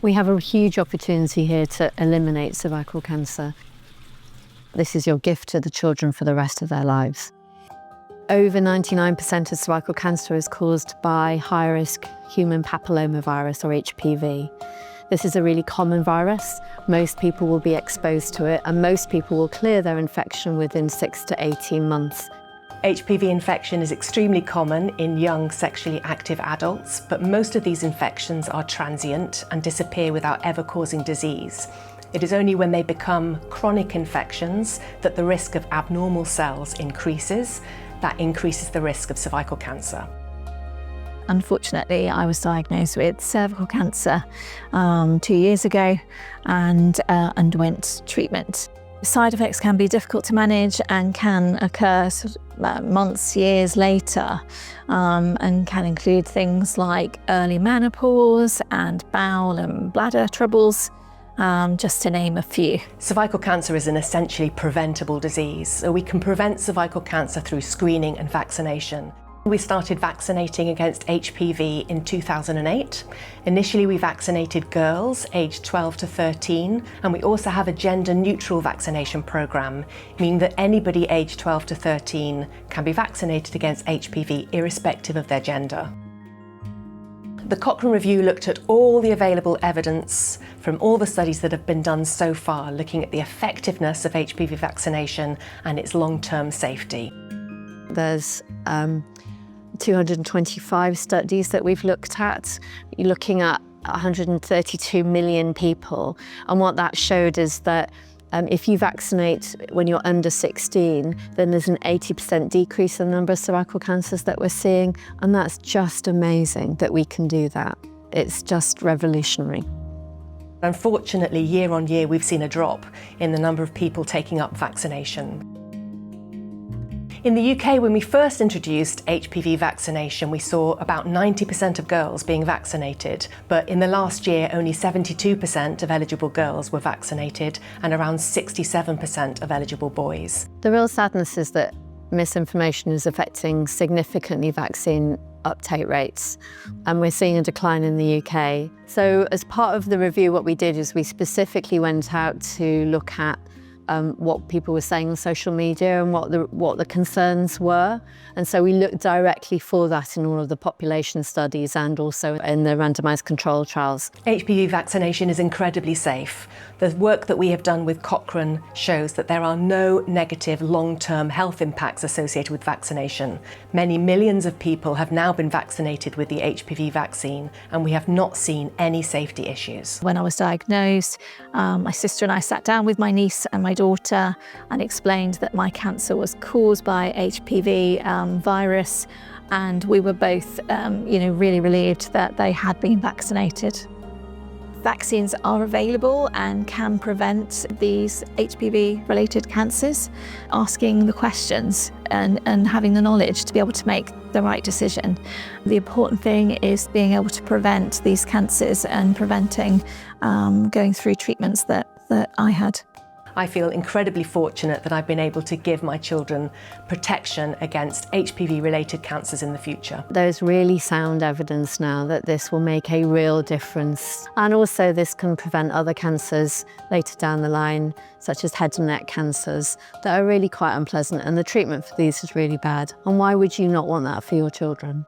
We have a huge opportunity here to eliminate cervical cancer. This is your gift to the children for the rest of their lives. Over 99% of cervical cancer is caused by high-risk human papillomavirus, or HPV. This is a really common virus. Most people will be exposed to it, and most people will clear their infection within 6 to 18 months. HPV infection is extremely common in young sexually active adults, but most of these infections are transient and disappear without ever causing disease. It is only when they become chronic infections that the risk of abnormal cells increases. That increases the risk of cervical cancer. Unfortunately, I was diagnosed with cervical cancer 2 years ago and underwent treatment. Side effects can be difficult to manage and can occur months, years later, and can include things like early menopause and bowel and bladder troubles, just to name a few. Cervical cancer is an essentially preventable disease, so we can prevent cervical cancer through screening and vaccination. We started vaccinating against HPV in 2008. Initially, we vaccinated girls aged 12 to 13, and we also have a gender-neutral vaccination programme, meaning that anybody aged 12 to 13 can be vaccinated against HPV irrespective of their gender. The Cochrane review looked at all the available evidence from all the studies that have been done so far, looking at the effectiveness of HPV vaccination and its long-term safety. There's 225 studies that we've looked at, looking at 132 million people. And what that showed is that if you vaccinate when you're under 16, then there's an 80% decrease in the number of cervical cancers that we're seeing. And that's just amazing that we can do that. It's just revolutionary. Unfortunately, year on year, we've seen a drop in the number of people taking up vaccination. In the UK, when we first introduced HPV vaccination, we saw about 90% of girls being vaccinated. But in the last year, only 72% of eligible girls were vaccinated and around 67% of eligible boys. The real sadness is that misinformation is affecting significantly vaccine uptake rates, and we're seeing a decline in the UK. So as part of the review, what we did is we specifically went out to look at what people were saying on social media and what the concerns were. And so we looked directly for that in all of the population studies and also in the randomised control trials. HPV vaccination is incredibly safe. The work that we have done with Cochrane shows that there are no negative long-term health impacts associated with vaccination. Many millions of people have now been vaccinated with the HPV vaccine, and we have not seen any safety issues. When I was diagnosed, my sister and I sat down with my niece and my daughter and explained that my cancer was caused by HPV virus, and we were both really relieved that they had been vaccinated. Vaccines are available and can prevent these HPV-related cancers. Asking the questions and having the knowledge to be able to make the right decision. The important thing is being able to prevent these cancers and preventing going through treatments that I had. I feel incredibly fortunate that I've been able to give my children protection against HPV-related cancers in the future. There's really sound evidence now that this will make a real difference. And also this can prevent other cancers later down the line, such as head and neck cancers, that are really quite unpleasant, and the treatment for these is really bad. And why would you not want that for your children?